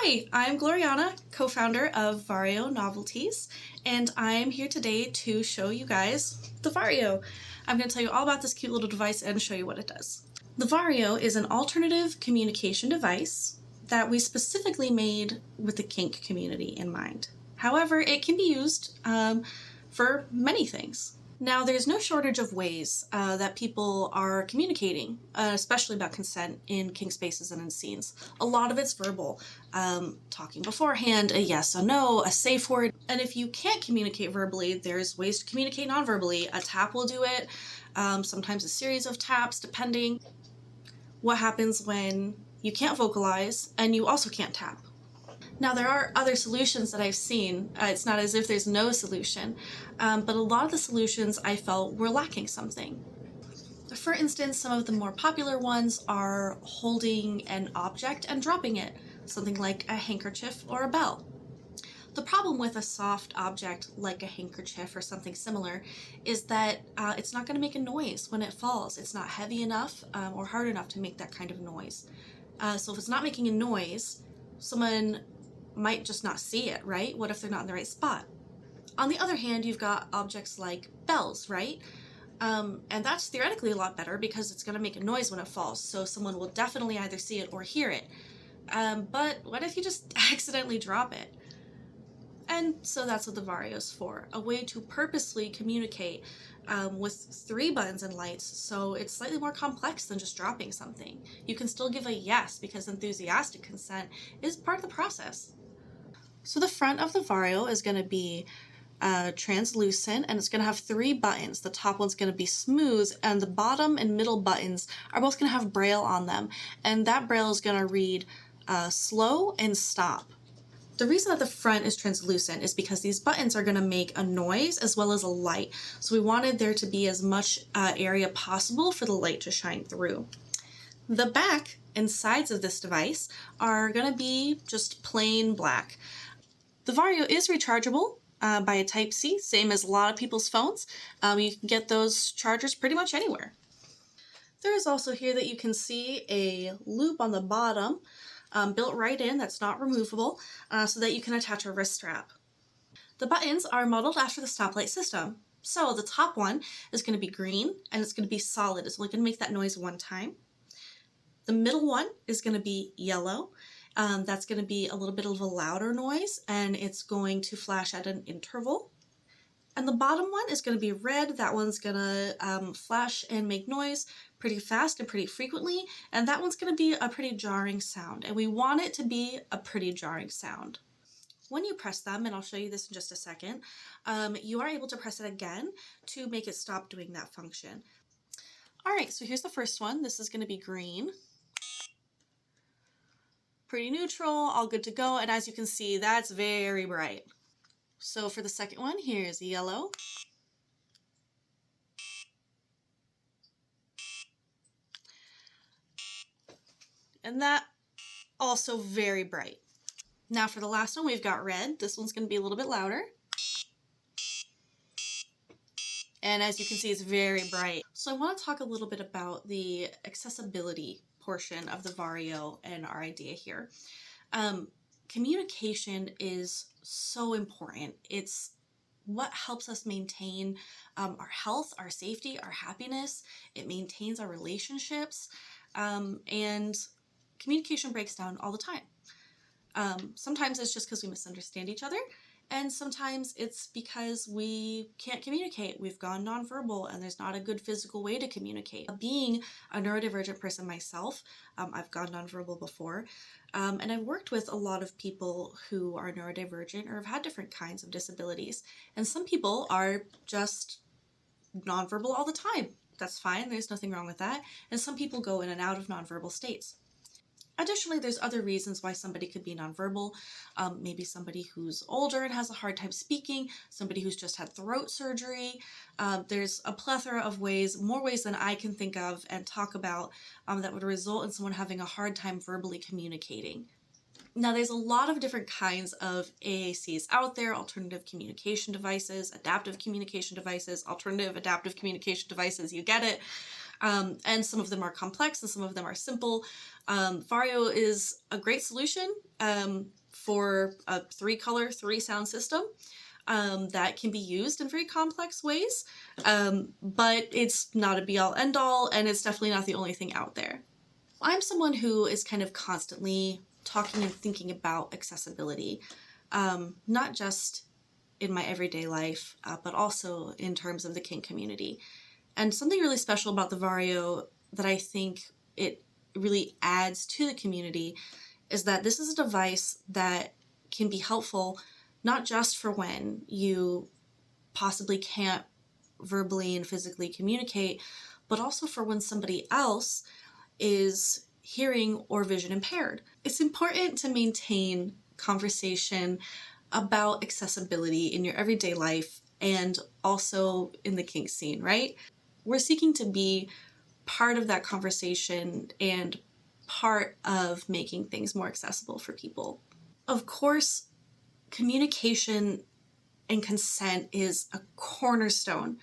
Hi, I'm Gloriana, co-founder of Vario Novelties, and I'm here today to show you guys the Vario. I'm going to tell you all about this cute little device and show you what it does. The Vario is an alternative communication device that we specifically made with the kink community in mind. However, it can be used for many things. Now, there's no shortage of ways that people are communicating, especially about consent in kink spaces and in scenes. A lot of it's verbal, talking beforehand, a yes, a no, a safe word. And if you can't communicate verbally, there's ways to communicate non-verbally. A tap will do it, sometimes a series of taps, depending. What happens when you can't vocalize and you also can't tap? Now, there are other solutions that I've seen. It's not as if there's no solution, but a lot of the solutions I felt were lacking something. For instance, some of the more popular ones are holding an object and dropping it, something like a handkerchief or a bell. The problem with a soft object like a handkerchief or something similar is that it's not going to make a noise when it falls. It's not heavy enough or hard enough to make that kind of noise. So if it's not making a noise, someone might just not see it, right? What if they're not in the right spot? On the other hand, you've got objects like bells, right? And that's theoretically a lot better because it's going to make a noise when it falls, so someone will definitely either see it or hear it. But what if you just accidentally drop it? And so that's what the Vario is for, a way to purposely communicate with 3 buttons and lights, so it's slightly more complex than just dropping something. You can still give a yes because enthusiastic consent is part of the process. So the front of the Vario is going to be translucent, and it's going to have 3 buttons. The top one's going to be smooth, and the bottom and middle buttons are both going to have braille on them, and that braille is going to read slow and stop. The reason that the front is translucent is because these buttons are going to make a noise as well as a light. So we wanted there to be as much area possible for the light to shine through. The back and sides of this device are going to be just plain black. The Vario is rechargeable by a Type-C, same as a lot of people's phones. You can get those chargers pretty much anywhere. There is also here that you can see a loop on the bottom built right in that's not removable so that you can attach a wrist strap. The buttons are modeled after the stoplight system. So the top one is going to be green and it's going to be solid. It's only going to make that noise one time. The middle one is going to be yellow. That's going to be a little bit of a louder noise and it's going to flash at an interval. And the bottom one is going to be red. That one's going to flash and make noise pretty fast and pretty frequently. And that one's going to be a pretty jarring sound. And we want it to be a pretty jarring sound. When you press them, and I'll show you this in just a second, you are able to press it again to make it stop doing that function. All right, so here's the first one. This is going to be green. Pretty neutral, all good to go. And as you can see, that's very bright. So for the second one, here's yellow. And that also very bright. Now for the last one, we've got red. This one's going to be a little bit louder. And as you can see, it's very bright. So I want to talk a little bit about the accessibility portion of the Vario and our idea here. Communication is so important. It's what helps us maintain our health, our safety, our happiness. It maintains our relationships, and communication breaks down all the time. Sometimes it's just because we misunderstand each other, and sometimes it's because we can't communicate. We've gone nonverbal and there's not a good physical way to communicate. Being a neurodivergent person myself, I've gone nonverbal before, and I've worked with a lot of people who are neurodivergent or have had different kinds of disabilities. And some people are just nonverbal all the time. That's fine, there's nothing wrong with that. And some people go in and out of nonverbal states. Additionally, there's other reasons why somebody could be nonverbal. Maybe somebody who's older and has a hard time speaking, somebody who's just had throat surgery. There's a plethora of ways, more ways than I can think of and talk about, that would result in someone having a hard time verbally communicating. Now, there's a lot of different kinds of AACs out there: alternative communication devices, adaptive communication devices, alternative adaptive communication devices, you get it. and some of them are complex and some of them are simple. Vario is a great solution for a 3-color, 3-sound system that can be used in very complex ways, but it's not a be-all end-all, and it's definitely not the only thing out there. I'm someone who is kind of constantly talking and thinking about accessibility, not just in my everyday life, but also in terms of the kink community. And something really special about the Vario that I think it really adds to the community is that this is a device that can be helpful not just for when you possibly can't verbally and physically communicate, but also for when somebody else is hearing or vision impaired. It's important to maintain conversation about accessibility in your everyday life and also in the kink scene, right? We're seeking to be part of that conversation and part of making things more accessible for people. Of course, communication and consent is a cornerstone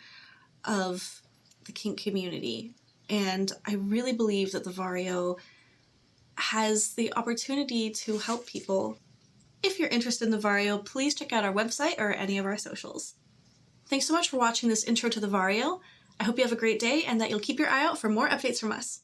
of the kink community, and I really believe that the Vario has the opportunity to help people. If you're interested in the Vario, please check out our website or any of our socials. Thanks so much for watching this intro to the Vario. I hope you have a great day and that you'll keep your eye out for more updates from us.